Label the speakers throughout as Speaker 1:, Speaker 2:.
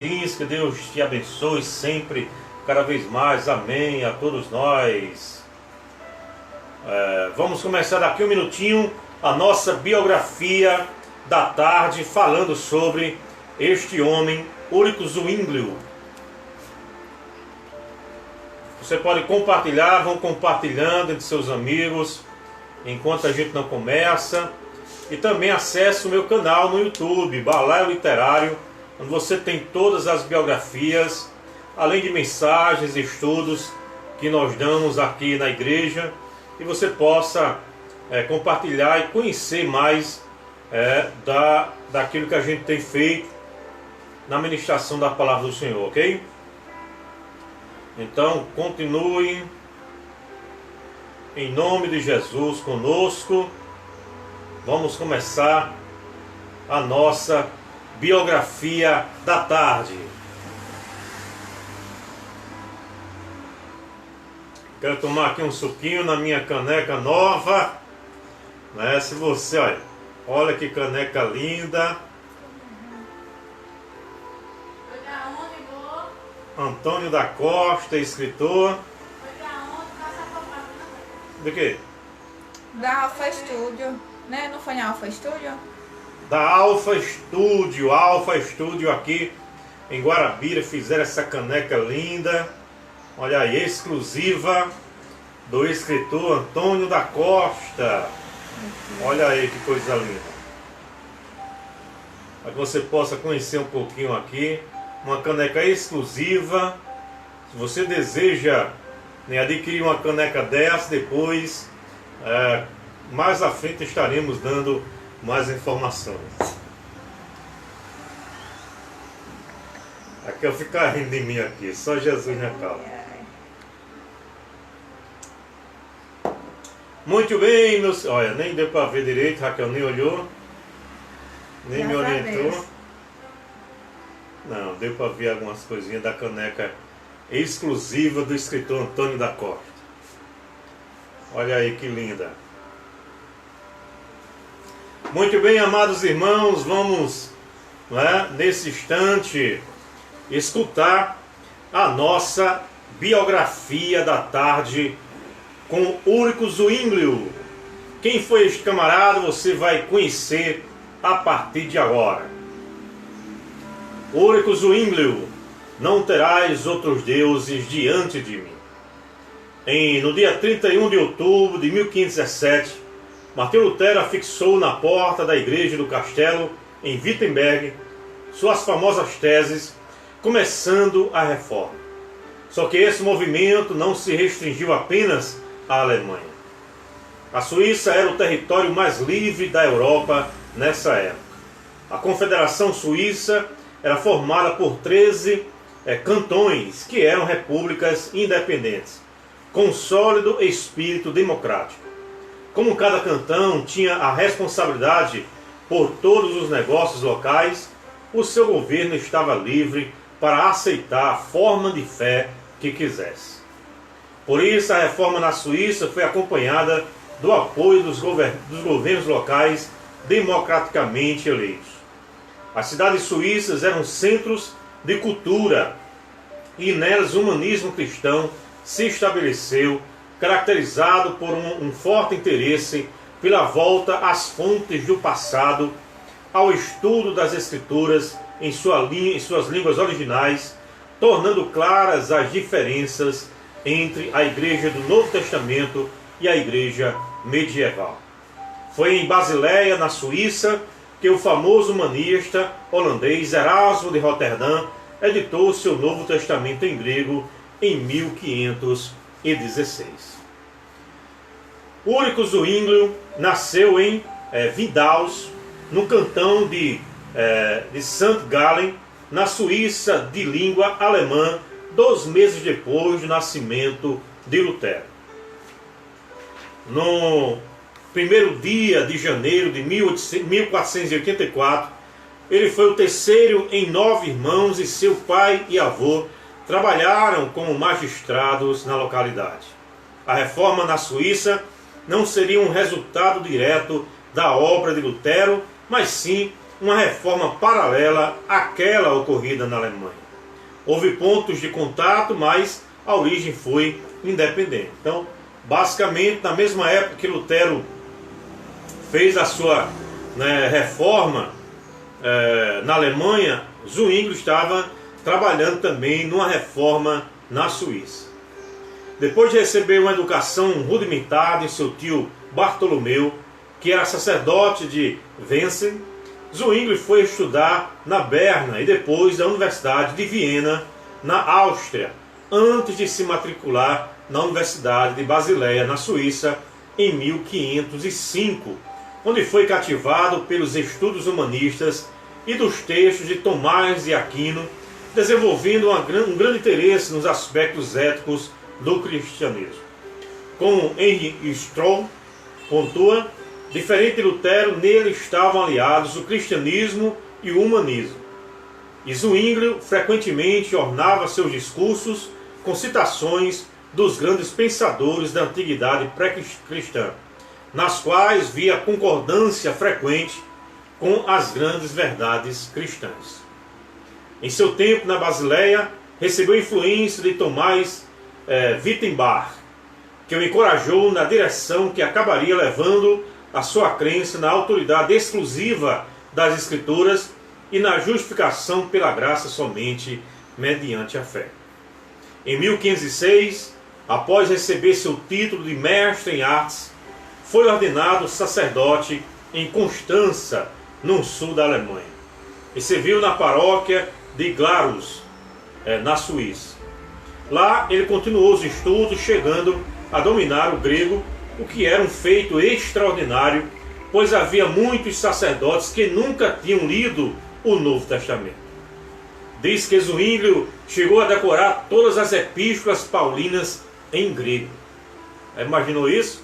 Speaker 1: Que Deus te abençoe sempre, cada vez mais, amém, a todos nós. Vamos começar daqui um minutinho a nossa biografia da tarde, falando sobre este homem, Ulrich Zwinglio. Você pode compartilhar, vão compartilhando entre seus amigos, enquanto a gente não começa. E também acesse o meu canal no YouTube, Balaio Literário, onde você tem todas as biografias, além de mensagens e estudos que nós damos aqui na igreja, e você possa compartilhar e conhecer mais daquilo que a gente tem feito na ministração da palavra do Senhor, ok? Então, continue em nome de Jesus conosco. Vamos começar a nossa biografia da tarde. Quero tomar aqui um suquinho na minha caneca nova, né? Se você, olha que caneca linda. Antônio da Costa, escritor. De quê?
Speaker 2: Da Alfa Studio, né? Não foi na Alfa Studio?
Speaker 1: Da Alfa Studio aqui em Guarabira, fizeram essa caneca linda, olha aí, exclusiva do escritor Antônio da Costa. Olha aí que coisa linda, para que você possa conhecer um pouquinho aqui, uma caneca exclusiva. Se você deseja adquirir uma caneca dessa, depois mais à frente estaremos dando mais informações. Aqui eu ficar rindo de mim aqui, só Jesus na causa. Muito bem, meus... Olha, nem deu para ver direito, Raquel nem olhou, nem me orientou. Não, deu para ver algumas coisinhas da caneca exclusiva do escritor Antônio da Costa. Olha aí que linda. Muito bem, amados irmãos, vamos nesse instante escutar a nossa biografia da tarde com Ulrich Zwinglio. Quem foi este camarada você vai conhecer a partir de agora. Ulrich Zwinglio: não terás outros deuses diante de mim. No dia 31 de outubro de 1517, Martinho Lutero afixou na porta da igreja do castelo, em Wittenberg, suas famosas teses, começando a reforma. Só que esse movimento não se restringiu apenas à Alemanha. A Suíça era o território mais livre da Europa nessa época. A Confederação Suíça era formada por 13 cantões, que eram repúblicas independentes, com um sólido espírito democrático. Como cada cantão tinha a responsabilidade por todos os negócios locais, o seu governo estava livre para aceitar a forma de fé que quisesse. Por isso, a reforma na Suíça foi acompanhada do apoio dos governos locais democraticamente eleitos. As cidades suíças eram centros de cultura e nelas o humanismo cristão se estabeleceu, caracterizado por um forte interesse pela volta às fontes do passado, ao estudo das Escrituras em suas línguas originais, tornando claras as diferenças entre a Igreja do Novo Testamento e a Igreja medieval. Foi em Basileia, na Suíça, que o famoso humanista holandês Erasmo de Roterdã editou seu Novo Testamento em grego em 1516. Ulrich Zwinglio nasceu em Vindaus, no cantão de St. Gallen, na Suíça de língua alemã, 2 meses depois do nascimento de Lutero. No primeiro dia de janeiro de 1484, ele foi o terceiro em 9 irmãos e seu pai e avô trabalharam como magistrados na localidade. A reforma na Suíça não seria um resultado direto da obra de Lutero, mas sim uma reforma paralela àquela ocorrida na Alemanha. Houve pontos de contato, mas a origem foi independente. Então, basicamente, na mesma época que Lutero fez a sua reforma na Alemanha, Zwinglio estava trabalhando também numa reforma na Suíça. Depois de receber uma educação rudimentar de seu tio Bartolomeu, que era sacerdote de Wenzel, Zwinglio foi estudar na Berna e depois na Universidade de Viena, na Áustria, antes de se matricular na Universidade de Basileia, na Suíça, em 1505, onde foi cativado pelos estudos humanistas e dos textos de Tomás de Aquino, desenvolvendo um grande interesse nos aspectos éticos do cristianismo. Como Henry Stroll pontua, diferente de Lutero, nele estavam aliados o cristianismo e o humanismo. E Zwinglio frequentemente ornava seus discursos com citações dos grandes pensadores da antiguidade pré-cristã, nas quais via concordância frequente com as grandes verdades cristãs. Em seu tempo na Basileia, recebeu influência de Tomás Wittenbach, que o encorajou na direção que acabaria levando a sua crença na autoridade exclusiva das Escrituras e na justificação pela graça somente mediante a fé. Em 1506, após receber seu título de mestre em artes, foi ordenado sacerdote em Constança, no sul da Alemanha, e serviu na paróquia de Glarus, na Suíça. Lá ele continuou os estudos, chegando a dominar o grego, o que era um feito extraordinário, pois havia muitos sacerdotes que nunca tinham lido o Novo Testamento. Diz que Zwinglio chegou a decorar todas as epístolas paulinas em grego. Imaginou isso?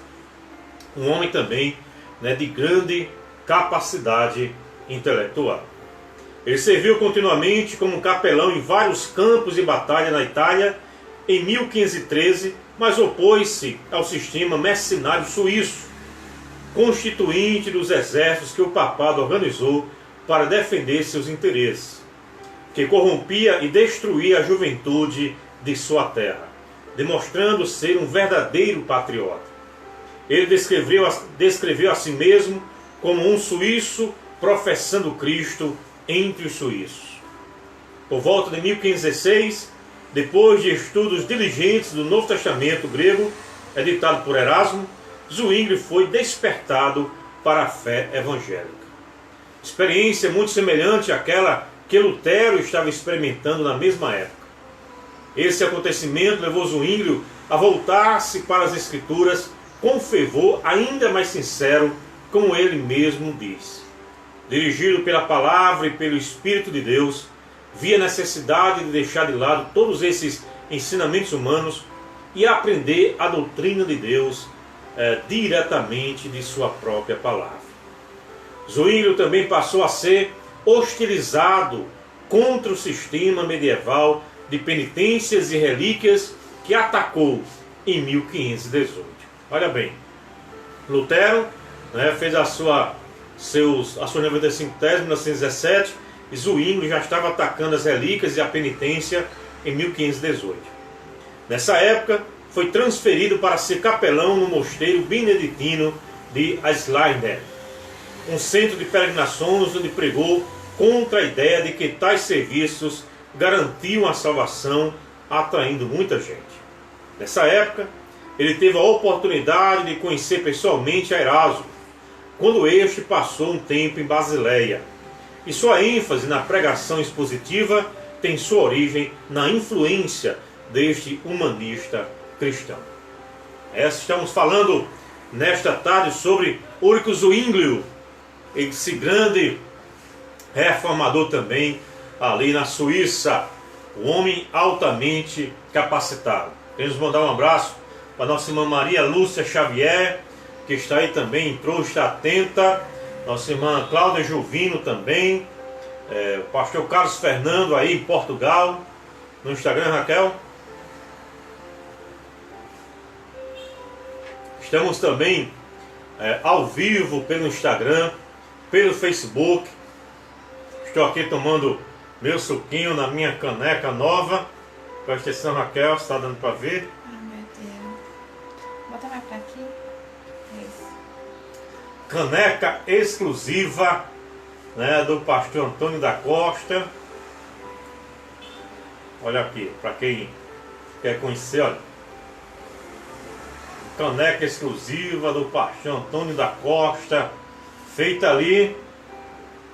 Speaker 1: Um homem também de grande capacidade intelectual. Ele serviu continuamente como capelão em vários campos de batalha na Itália em 1513, mas opôs-se ao sistema mercenário suíço, constituinte dos exércitos que o papado organizou para defender seus interesses, que corrompia e destruía a juventude de sua terra, demonstrando ser um verdadeiro patriota. Ele descreveu a si mesmo como um suíço professando Cristo entre os suíços. Por volta de 1516, depois de estudos diligentes do Novo Testamento grego, editado por Erasmo, Zwinglio foi despertado para a fé evangélica. Experiência muito semelhante àquela que Lutero estava experimentando na mesma época. Esse acontecimento levou Zwinglio a voltar-se para as Escrituras com fervor ainda mais sincero, como ele mesmo diz. Dirigido pela palavra e pelo Espírito de Deus, via necessidade de deixar de lado todos esses ensinamentos humanos e aprender a doutrina de Deus diretamente de sua própria palavra. Zwinglio também passou a ser hostilizado contra o sistema medieval de penitências e relíquias que atacou em 1518. Olha bem, Lutero fez a sua 95 tese em 1917, e Zwinglio já estava atacando as relíquias e a penitência em 1518. Nessa época, foi transferido para ser capelão no mosteiro beneditino de Eisleben, um centro de peregrinações onde pregou contra a ideia de que tais serviços garantiam a salvação, atraindo muita gente. Nessa época, ele teve a oportunidade de conhecer pessoalmente Erasmo, quando este passou um tempo em Basileia, e sua ênfase na pregação expositiva tem sua origem na influência deste humanista cristão. Estamos falando nesta tarde sobre Ulrich Zwinglio, esse grande reformador também ali na Suíça, um homem altamente capacitado. Queremos mandar um abraço para nossa irmã Maria Lúcia Xavier, que está aí também, entrou, está atenta. Nossa irmã Cláudia Juvino também. O pastor Carlos Fernando aí em Portugal. No Instagram, Raquel. Estamos também ao vivo pelo Instagram, pelo Facebook. estou aqui tomando meu suquinho na minha caneca nova. Presta atenção, Raquel, está dando para ver?
Speaker 2: Ai, meu Deus. Bota mais pra aqui. Isso.
Speaker 1: Caneca exclusiva, né, do pastor Antônio da Costa. Olha aqui, para quem quer conhecer, olha. Caneca exclusiva do pastor Antônio da Costa. Feita ali.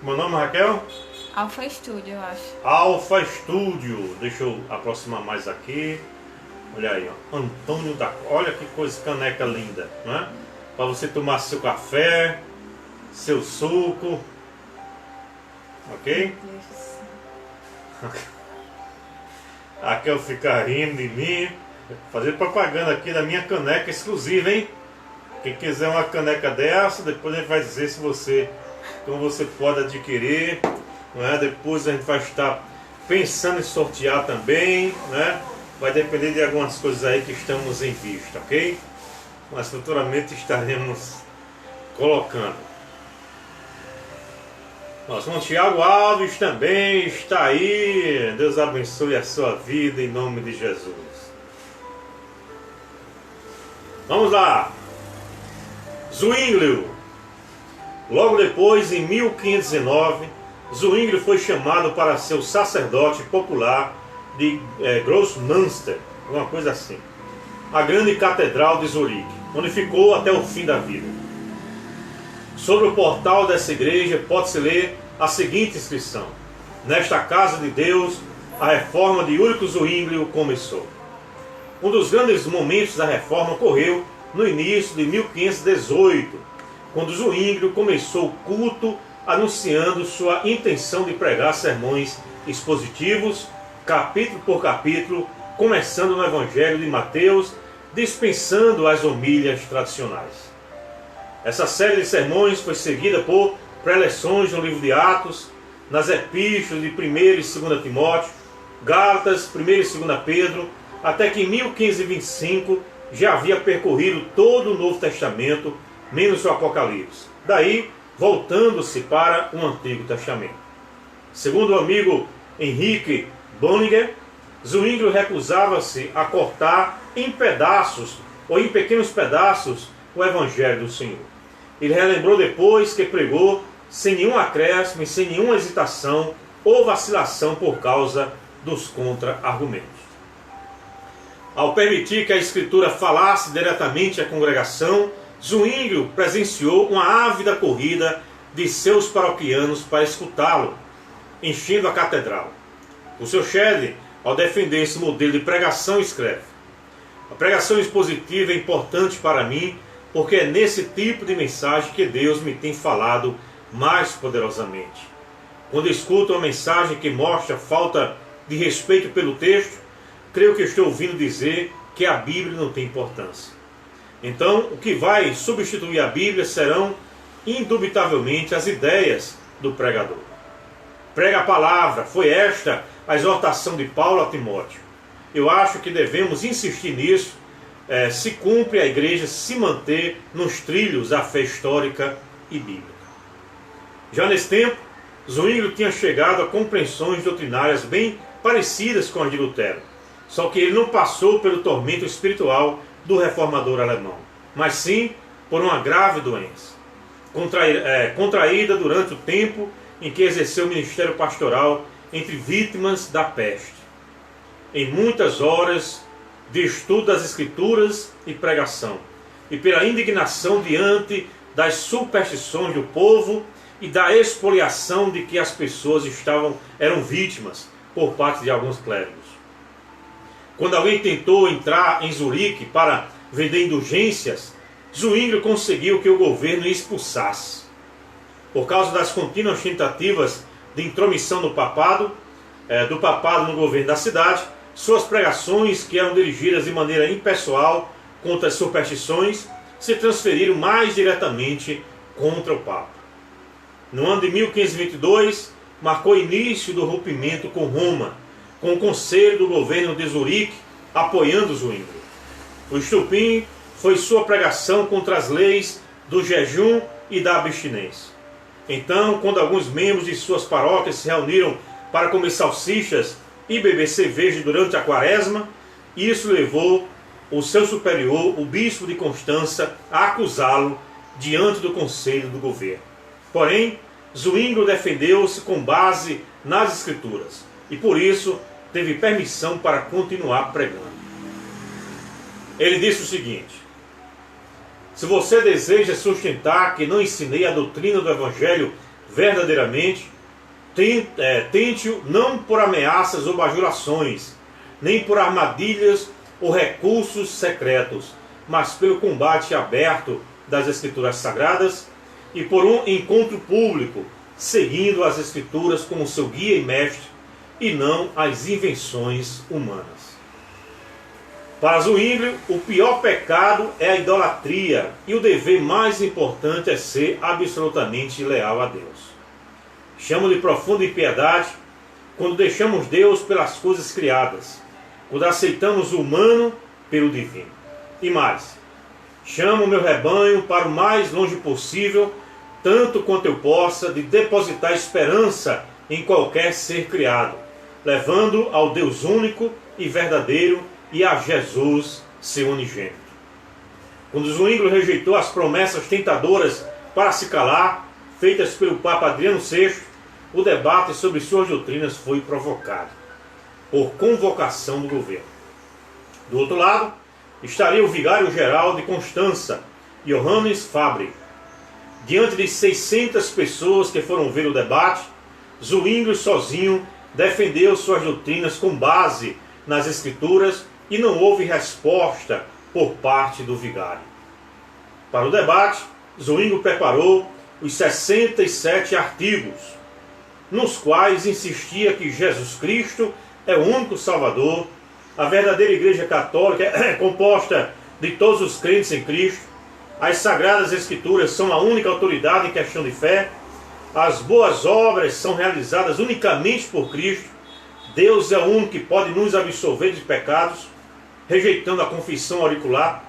Speaker 1: Meu nome, Raquel?
Speaker 2: Alfa Studio, eu acho.
Speaker 1: Alfa Studio. Deixa eu aproximar mais aqui. Olha aí, ó. Antônio da Costa. Olha que coisa, caneca linda, né? Para você tomar seu café, seu suco. Ok?
Speaker 2: Meu Deus do céu.
Speaker 1: Raquel fica rindo de mim. Fazer propaganda aqui da minha caneca exclusiva, hein? Quem quiser uma caneca dessa, depois a gente vai dizer se você, como você pode adquirir, não é? Depois a gente vai estar pensando em sortear também, né? Vai depender de algumas coisas aí que estamos em vista, ok? Mas futuramente estaremos colocando. Nosso irmão Tiago Alves também está aí. Deus abençoe a sua vida em nome de Jesus. Vamos lá. Zwinglio. Logo depois, em 1519, Zwinglio foi chamado para ser o sacerdote popular de Grossmünster, uma coisa assim, a grande catedral de Zurique, onde ficou até o fim da vida. Sobre o portal dessa igreja pode-se ler a seguinte inscrição: nesta casa de Deus, a reforma de Ulrico Zwinglio começou. Um dos grandes momentos da reforma ocorreu no início de 1518, quando Zwinglio começou o culto anunciando sua intenção de pregar sermões expositivos, capítulo por capítulo, começando no Evangelho de Mateus, dispensando as homilhas tradicionais. Essa série de sermões foi seguida por preleções no livro de Atos, nas epístolas de 1 e 2 Timóteo, Gálatas, 1 e 2 Pedro, até que em 1525 já havia percorrido todo o Novo Testamento, menos o Apocalipse. Daí, voltando-se para o Antigo Testamento. Segundo o amigo Henrique Bonniger, Zwinglio recusava-se a cortar em pedaços, ou em pequenos pedaços, o Evangelho do Senhor. Ele relembrou depois que pregou sem nenhum acréscimo e sem nenhuma hesitação ou vacilação por causa dos contra-argumentos. Ao permitir que a Escritura falasse diretamente à congregação, Zwinglio presenciou uma ávida corrida de seus paroquianos para escutá-lo, enchendo a catedral. O seu Shedd, ao defender esse modelo de pregação, escreve: a pregação expositiva é importante para mim, porque é nesse tipo de mensagem que Deus me tem falado mais poderosamente. Quando escuto uma mensagem que mostra falta de respeito pelo texto, creio que estou ouvindo dizer que a Bíblia não tem importância. Então, o que vai substituir a Bíblia serão, indubitavelmente, as ideias do pregador. Prega a palavra, foi esta a exortação de Paulo a Timóteo. Eu acho que devemos insistir nisso, se cumpre a igreja se manter nos trilhos da fé histórica e bíblica. Já nesse tempo, Zwinglio tinha chegado a compreensões doutrinárias bem parecidas com as de Lutero, só que ele não passou pelo tormento espiritual do reformador alemão, mas sim por uma grave doença, contraída durante o tempo em que exerceu o ministério pastoral entre vítimas da peste. Em muitas horas de estudo das Escrituras e pregação, e pela indignação diante das superstições do povo e da expoliação de que as pessoas eram vítimas por parte de alguns clérigos. Quando alguém tentou entrar em Zurique para vender indulgências, Zwinglio conseguiu que o governo expulsasse. Por causa das contínuas tentativas de intromissão do papado no governo da cidade, suas pregações, que eram dirigidas de maneira impessoal contra as superstições, se transferiram mais diretamente contra o Papa. No ano de 1522, marcou o início do rompimento com Roma, com o conselho do governo de Zurique apoiando Zwinglio. O estupim foi sua pregação contra as leis do jejum e da abstinência. Então, quando alguns membros de suas paróquias se reuniram para comer salsichas e beber cerveja durante a quaresma, isso levou o seu superior, o bispo de Constança, a acusá-lo diante do conselho do governo. Porém, Zwinglio defendeu-se com base nas escrituras e por isso teve permissão para continuar pregando. Ele disse o seguinte: se você deseja sustentar que não ensinei a doutrina do Evangelho verdadeiramente, tente-o não por ameaças ou bajulações, nem por armadilhas ou recursos secretos, mas pelo combate aberto das Escrituras Sagradas e por um encontro público, seguindo as Escrituras como seu guia e mestre, e não as invenções humanas. Para Zwinglio, o pior pecado é a idolatria, e o dever mais importante é ser absolutamente leal a Deus. Chamo de profunda impiedade quando deixamos Deus pelas coisas criadas, quando aceitamos o humano pelo divino. E mais, chamo o meu rebanho para o mais longe possível, tanto quanto eu possa, de depositar esperança em qualquer ser criado, levando ao Deus único e verdadeiro e a Jesus, seu unigênito. Quando Zwinglio rejeitou as promessas tentadoras para se calar, feitas pelo Papa Adriano VI, o debate sobre suas doutrinas foi provocado por convocação do governo. Do outro lado, estaria o vigário-geral de Constança, Johannes Fabri. Diante de 600 pessoas que foram ver o debate, Zwinglio sozinho defendeu suas doutrinas com base nas Escrituras e não houve resposta por parte do vigário. Para o debate, Zwinglio preparou os 67 artigos, nos quais insistia que Jesus Cristo é o único Salvador, a verdadeira Igreja Católica é composta de todos os crentes em Cristo, as Sagradas Escrituras são a única autoridade em questão de fé, as boas obras são realizadas unicamente por Cristo, Deus é o único que pode nos absolver de pecados, rejeitando a confissão auricular.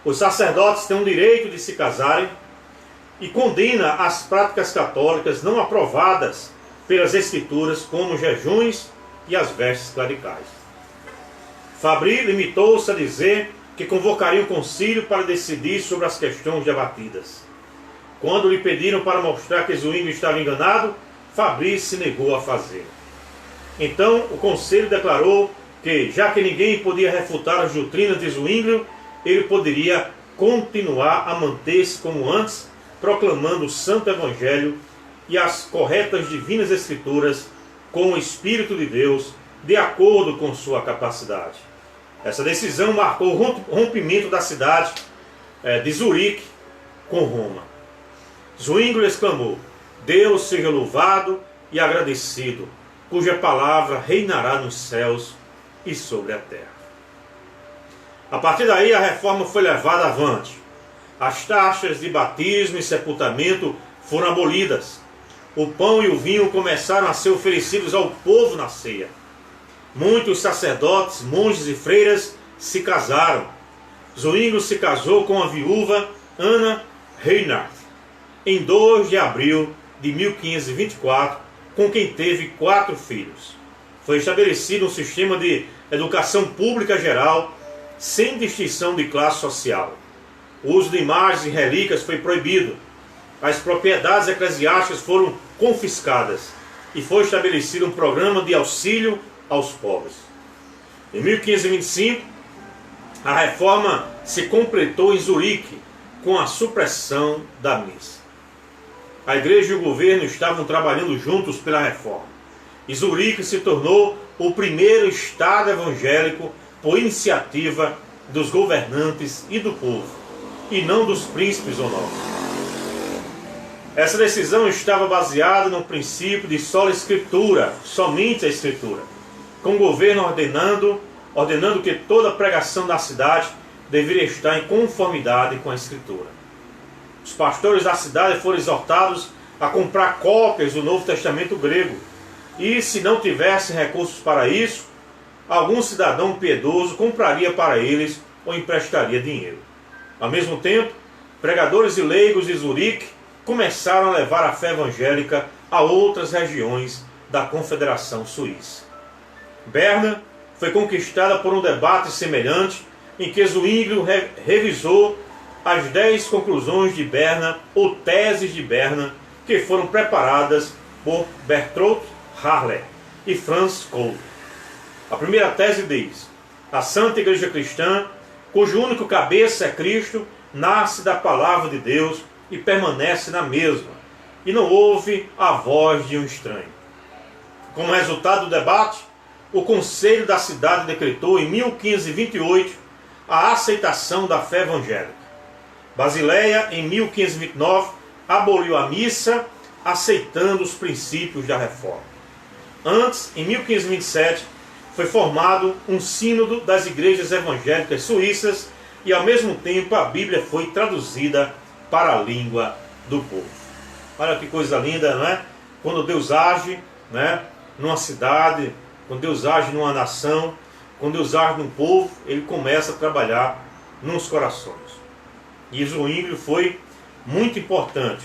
Speaker 1: Os sacerdotes têm o direito de se casarem e condena as práticas católicas não aprovadas pelas Escrituras, como os jejuns e as vestes clericais. Fabri limitou-se a dizer que convocaria um concílio para decidir sobre as questões debatidas. Quando lhe pediram para mostrar que Zwinglio estava enganado, Fabri se negou a fazer. Então o conselho declarou que, já que ninguém podia refutar as doutrinas de Zwinglio, ele poderia continuar a manter-se como antes, proclamando o Santo Evangelho e as corretas divinas Escrituras com o Espírito de Deus, de acordo com sua capacidade. Essa decisão marcou o rompimento da cidade de Zurique com Roma. Zwinglio exclamou: Deus seja louvado e agradecido, cuja palavra reinará nos céus e sobre a terra. A partir daí a reforma foi levada avante. As taxas de batismo e sepultamento foram abolidas. O pão e o vinho começaram a ser oferecidos ao povo na ceia. Muitos sacerdotes, monges e freiras se casaram. Zwinglio se casou com a viúva Anna Reinhardt em 2 de abril de 1524, com quem teve 4 filhos. Foi estabelecido um sistema de educação pública geral, sem distinção de classe social. O uso de imagens e relíquias foi proibido. As propriedades eclesiásticas foram confiscadas e foi estabelecido um programa de auxílio aos pobres. Em 1525, a reforma se completou em Zurique com a supressão da missa. A igreja e o governo estavam trabalhando juntos pela reforma. E Zurique se tornou o primeiro estado evangélico por iniciativa dos governantes e do povo, e não dos príncipes ou nobres. Essa decisão estava baseada no princípio de sola escritura, somente a escritura, com o governo ordenando que toda pregação da cidade deveria estar em conformidade com a escritura. Os pastores da cidade foram exortados a comprar cópias do Novo Testamento grego, e se não tivessem recursos para isso, algum cidadão piedoso compraria para eles ou emprestaria dinheiro. Ao mesmo tempo, pregadores e leigos de Zurique começaram a levar a fé evangélica a outras regiões da Confederação Suíça. Berna foi conquistada por um debate semelhante em que Zwinglio revisou as 10 conclusões de Berna ou teses de Berna que foram preparadas por Bertrand Harler e Franz Cole. A primeira tese diz: a Santa Igreja Cristã, cujo único cabeça é Cristo, nasce da palavra de Deus e permanece na mesma, e não ouve a voz de um estranho. Como resultado do debate, o Conselho da cidade decretou em 1528 a aceitação da fé evangélica. Basileia, em 1529, aboliu a missa, aceitando os princípios da reforma. Antes, em 1527, foi formado um sínodo das igrejas evangélicas suíças e, ao mesmo tempo, a Bíblia foi traduzida para a língua do povo. Olha que coisa linda, não é? Quando Deus age, né, numa cidade, quando Deus age numa nação, quando Deus age num povo, Ele começa a trabalhar nos corações. E Zwinglio foi muito importante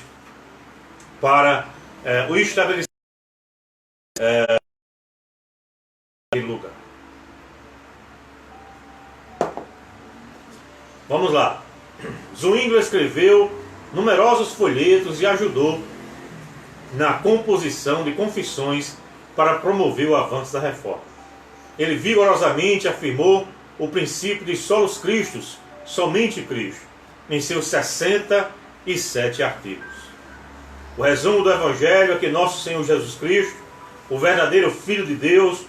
Speaker 1: para o estabelecimento daquele lugar. Vamos lá. Zwinglio escreveu numerosos folhetos e ajudou na composição de confissões para promover o avanço da reforma. Ele vigorosamente afirmou o princípio de solos Christus, somente Cristo, em seus 67 artigos. O resumo do Evangelho é que nosso Senhor Jesus Cristo, o verdadeiro Filho de Deus,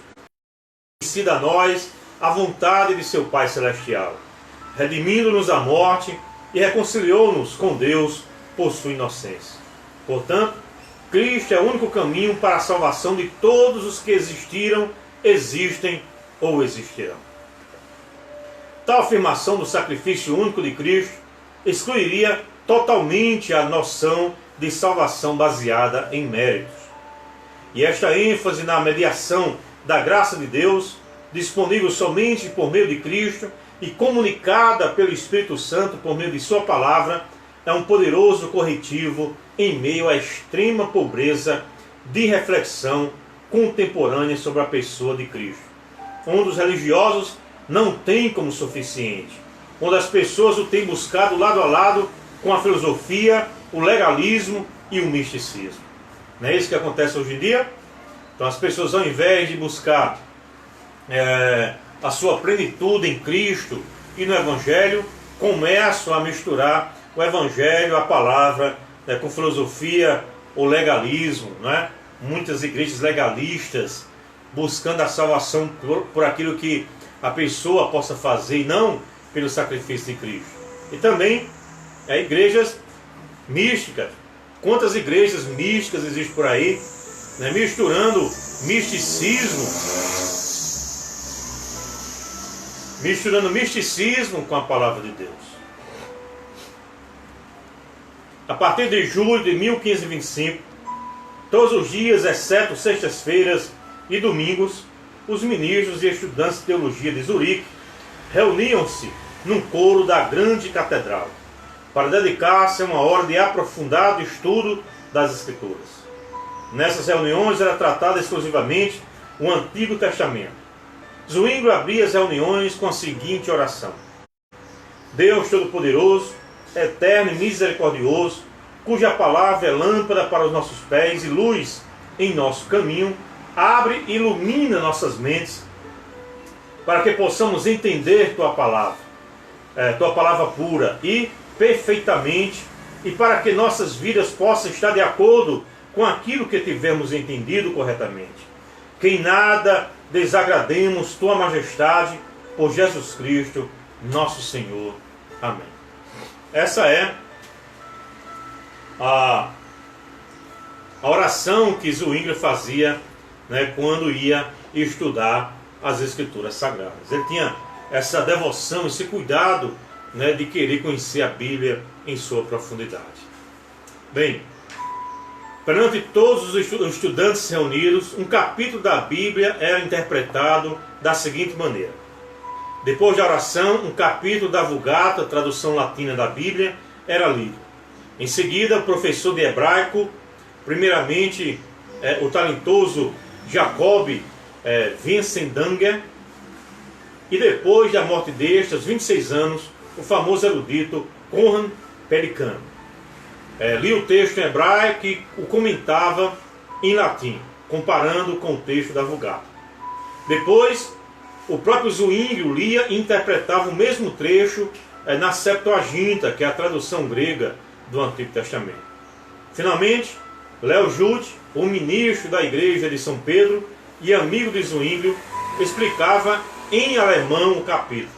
Speaker 1: ensina a nós a vontade de seu Pai Celestial, redimindo-nos da morte e reconciliou-nos com Deus por sua inocência. Portanto, Cristo é o único caminho para a salvação de todos os que existiram, existem ou existirão. Tal afirmação do sacrifício único de Cristo excluiria totalmente a noção de salvação baseada em méritos. E esta ênfase na mediação da graça de Deus, disponível somente por meio de Cristo e comunicada pelo Espírito Santo por meio de sua palavra, é um poderoso corretivo em meio à extrema pobreza de reflexão contemporânea sobre a pessoa de Cristo, onde os religiosos não têm como suficiente, onde as pessoas o têm buscado lado a lado com a filosofia, o legalismo e o misticismo. Não é isso que acontece hoje em dia? Então as pessoas, ao invés de buscar a sua plenitude em Cristo e no Evangelho, começam a misturar o Evangelho, a palavra, com filosofia, o legalismo, não é? Muitas igrejas legalistas buscando a salvação por aquilo que a pessoa possa fazer e não pelo sacrifício de Cristo. E também igrejas místicas. Quantas igrejas místicas existem por aí, né? Misturando misticismo com a palavra de Deus. A partir de julho de 1525, todos os dias, exceto sextas-feiras e domingos, os ministros e estudantes de teologia de Zurique reuniam-se num coro da grande catedral para dedicar-se a uma hora de aprofundado estudo das Escrituras. Nessas reuniões era tratado exclusivamente o Antigo Testamento. Zwinglio abria as reuniões com a seguinte oração: Deus Todo-Poderoso, eterno e misericordioso, cuja palavra é lâmpada para os nossos pés e luz em nosso caminho, abre e ilumina nossas mentes para que possamos entender Tua palavra pura e perfeitamente, e para que nossas vidas possam estar de acordo com aquilo que tivermos entendido corretamente. Que em nada desagrademos Tua majestade, por Jesus Cristo, nosso Senhor. Amém. Essa é a oração que Zwinglio fazia, né, quando ia estudar as Escrituras Sagradas. Ele tinha essa devoção, esse cuidado, né, de querer conhecer a Bíblia em sua profundidade. Bem, perante todos os estudantes reunidos, um capítulo da Bíblia era interpretado da seguinte maneira: depois da oração, um capítulo da Vulgata, tradução latina da Bíblia, era lido. Em seguida, o professor de hebraico, primeiramente o talentoso Jacob Vincendanger, e depois da morte deste, aos 26 anos, o famoso erudito Conran Pelican. Li o texto em hebraico e o comentava em latim, comparando com o texto da Vulgata. Depois, o próprio Zwinglio lia e interpretava o mesmo trecho na Septuaginta, que é a tradução grega do Antigo Testamento. Finalmente, Léo Jude, o ministro da igreja de São Pedro e amigo de Zwinglio, explicava em alemão o capítulo,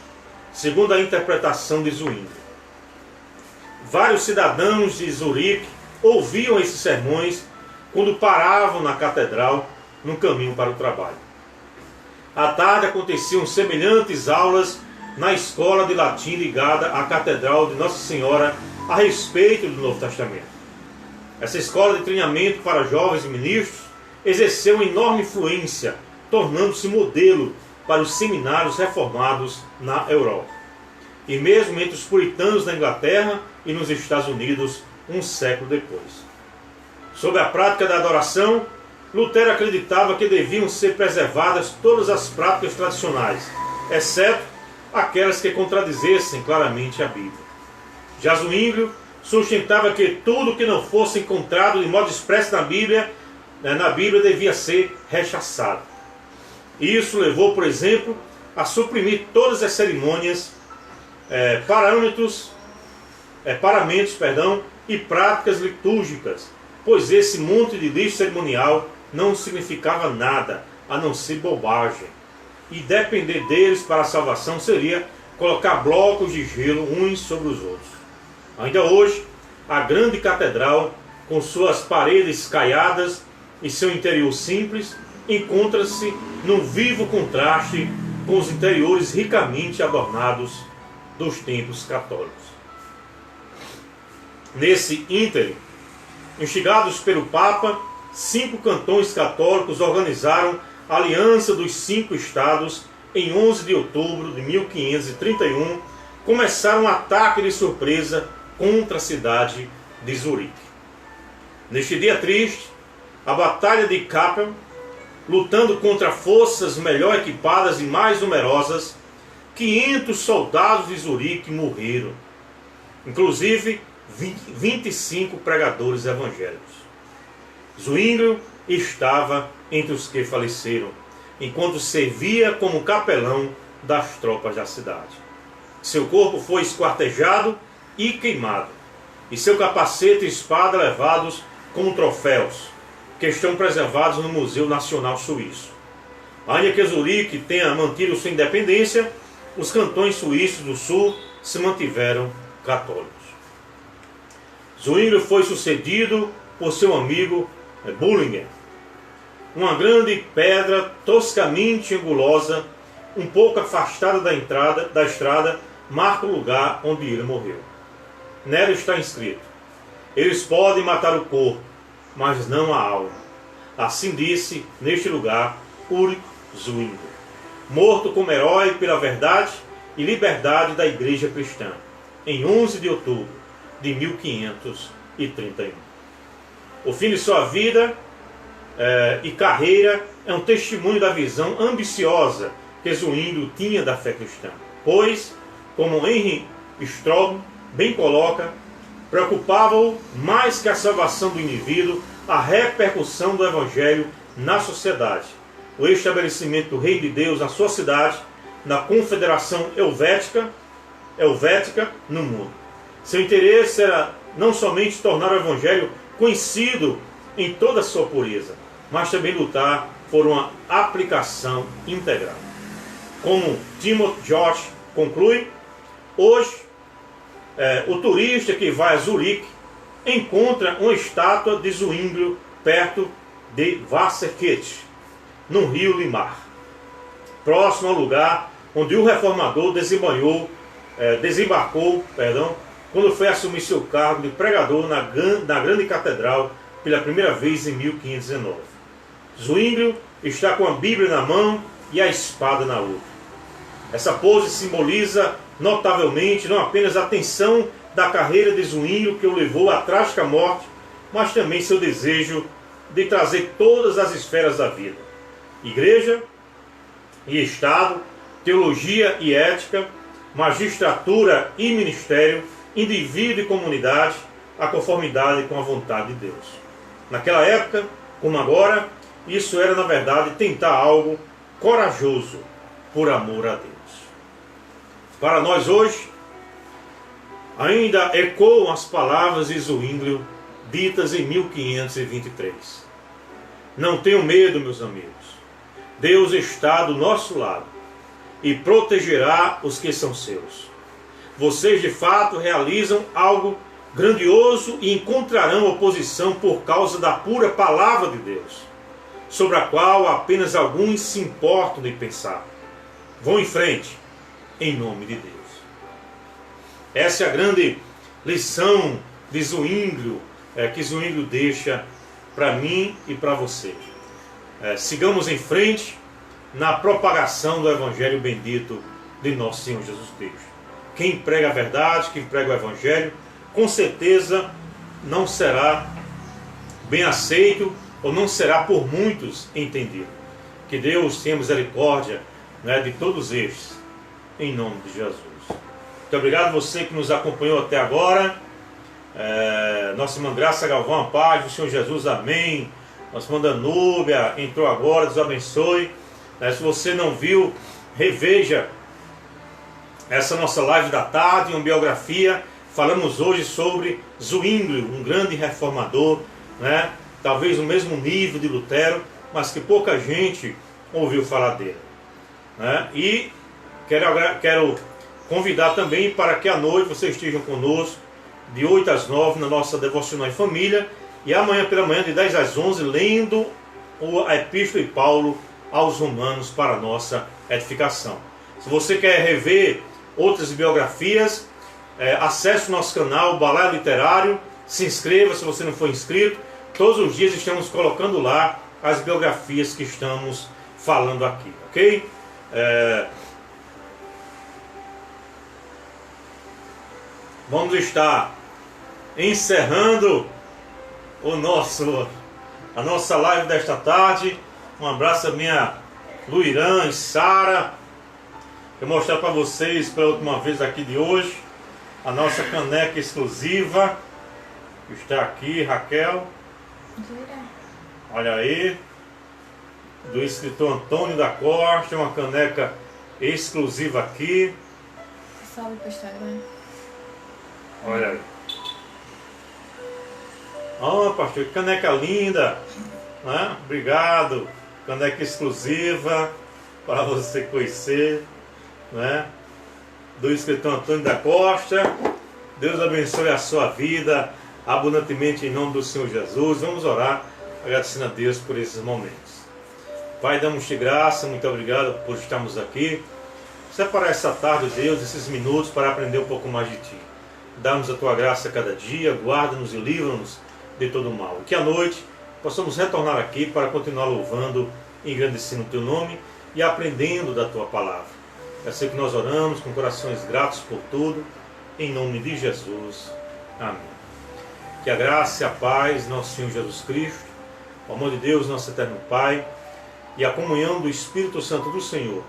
Speaker 1: segundo a interpretação de Zwinglio. Vários cidadãos de Zurique ouviam esses sermões quando paravam na catedral no caminho para o trabalho. À tarde aconteciam semelhantes aulas na escola de latim ligada à Catedral de Nossa Senhora a respeito do Novo Testamento. Essa escola de treinamento para jovens e ministros exerceu enorme influência, tornando-se modelo para os seminários reformados na Europa. E mesmo entre os puritanos na Inglaterra e nos Estados Unidos, um século depois. Sobre a prática da adoração, Lutero acreditava que deviam ser preservadas todas as práticas tradicionais, exceto aquelas que contradizessem claramente a Bíblia. Já Zwinglio sustentava que tudo que não fosse encontrado de modo expresso na Bíblia devia ser rechaçado. Isso levou, por exemplo, a suprimir todas as cerimônias, paramentos e práticas litúrgicas, pois esse monte de lixo cerimonial não significava nada a não ser bobagem. E depender deles para a salvação seria colocar blocos de gelo uns sobre os outros. Ainda hoje, a grande catedral, com suas paredes caiadas e seu interior simples, encontra-se num vivo contraste com os interiores ricamente adornados dos templos católicos. Nesse ínterim, instigados pelo Papa, 5 cantões católicos organizaram a Aliança dos 5 Estados. Em 11 de outubro de 1531, começaram um ataque de surpresa contra a cidade de Zurique. Neste dia triste, a Batalha de Kappel, lutando contra forças melhor equipadas e mais numerosas, 500 soldados de Zurique morreram, inclusive 25 pregadores evangélicos. Zwinglio estava entre os que faleceram, enquanto servia como capelão das tropas da cidade. Seu corpo foi esquartejado e queimado, e seu capacete e espada levados como troféus, que estão preservados no Museu Nacional Suíço. Ainda que Zurique tenha mantido sua independência, os cantões suíços do sul se mantiveram católicos. Zwinglio foi sucedido por seu amigo Bullinger. Uma grande pedra toscamente angulosa, um pouco afastada da estrada, marca o lugar onde ele morreu. Nela está escrito: eles podem matar o corpo, mas não a alma. Assim disse, neste lugar, Ulrich Zwinglio, morto como herói pela verdade e liberdade da Igreja Cristã, em 11 de outubro de 1531. O fim de sua vida e carreira é um testemunho da visão ambiciosa que Zwinglio tinha da fé cristã, pois, como Henry Straub bem coloca, preocupava-o mais que a salvação do indivíduo a repercussão do Evangelho na sociedade, o estabelecimento do Reino de Deus na sua cidade, na Confederação Helvética no mundo. Seu interesse era não somente tornar o Evangelho conhecido em toda a sua pureza, mas também lutar por uma aplicação integral. Como Timothy George conclui, hoje o turista que vai a Zurique encontra uma estátua de Zwinglio perto de Wasserkirch, no rio Limar, próximo ao lugar onde o reformador desembarcou quando foi assumir seu cargo de pregador na grande catedral pela primeira vez em 1519. Zwinglio está com a Bíblia na mão e a espada na outra. Essa pose simboliza notavelmente não apenas a tensão da carreira de Zwinglio que o levou à trágica morte, mas também seu desejo de trazer todas as esferas da vida: igreja e Estado, teologia e ética, magistratura e ministério, indivíduo e comunidade, a conformidade com a vontade de Deus. Naquela época, como agora, isso era na verdade tentar algo corajoso por amor a Deus. Para nós hoje, ainda ecoam as palavras de Zwinglio ditas em 1523. Não tenham medo, meus amigos. Deus está do nosso lado e protegerá os que são seus. Vocês de fato realizam algo grandioso e encontrarão oposição por causa da pura palavra de Deus, sobre a qual apenas alguns se importam de pensar. Vão em frente, em nome de Deus. Essa é a grande lição de Zwinglio, que Zwinglio deixa para mim e para você. Sigamos em frente na propagação do Evangelho bendito de nosso Senhor Jesus Cristo. Quem prega a verdade, quem prega o Evangelho, com certeza não será bem aceito ou não será por muitos entendido. Que Deus tenha misericórdia, de todos estes, em nome de Jesus. Muito obrigado a você que nos acompanhou até agora. Nossa irmã Graça Galvão, a paz do Senhor Jesus, amém. Nossa irmã Danúbia entrou agora, Deus abençoe. Se você não viu, reveja essa nossa live da tarde, uma biografia. Falamos hoje sobre Zwinglio, um grande reformador, talvez no mesmo nível de Lutero, mas que pouca gente ouviu falar dele. E quero convidar também para que à noite vocês estejam conosco, de 8 às 9, na nossa Devocional em Família, e amanhã pela manhã, de 10 às 11, lendo a Epístola de Paulo aos Romanos para a nossa edificação. Se você quer rever outras biografias, acesse o nosso canal Balaio Literário, se inscreva se você não for inscrito. Todos os dias estamos colocando lá as biografias que estamos falando aqui, ok? Vamos estar encerrando a nossa live desta tarde. Um abraço a minha Luirã e Sara. Vou mostrar para vocês pela última vez aqui de hoje a nossa caneca exclusiva que está aqui, Raquel. Olha aí, do escritor Antônio da Costa, uma caneca exclusiva aqui.
Speaker 2: Salve para o Instagram.
Speaker 1: Olha aí. Pastor, que caneca linda, Obrigado. Caneca exclusiva para você conhecer, do escritor Antônio da Costa. Deus abençoe a sua vida abundantemente em nome do Senhor Jesus. Vamos orar agradecendo a Deus por esses momentos. Pai, damos-te graça, muito obrigado por estarmos aqui. Separa essa tarde, Deus, esses minutos para aprender um pouco mais de Ti. Dá-nos a Tua graça a cada dia, guarda-nos e livra-nos de todo o mal. Que à noite possamos retornar aqui para continuar louvando e engrandecendo o Teu nome e aprendendo da Tua palavra. É assim que nós oramos, com corações gratos por tudo, em nome de Jesus. Amém. Que a graça e a paz, nosso Senhor Jesus Cristo, o amor de Deus, nosso eterno Pai, e a comunhão do Espírito Santo do Senhor,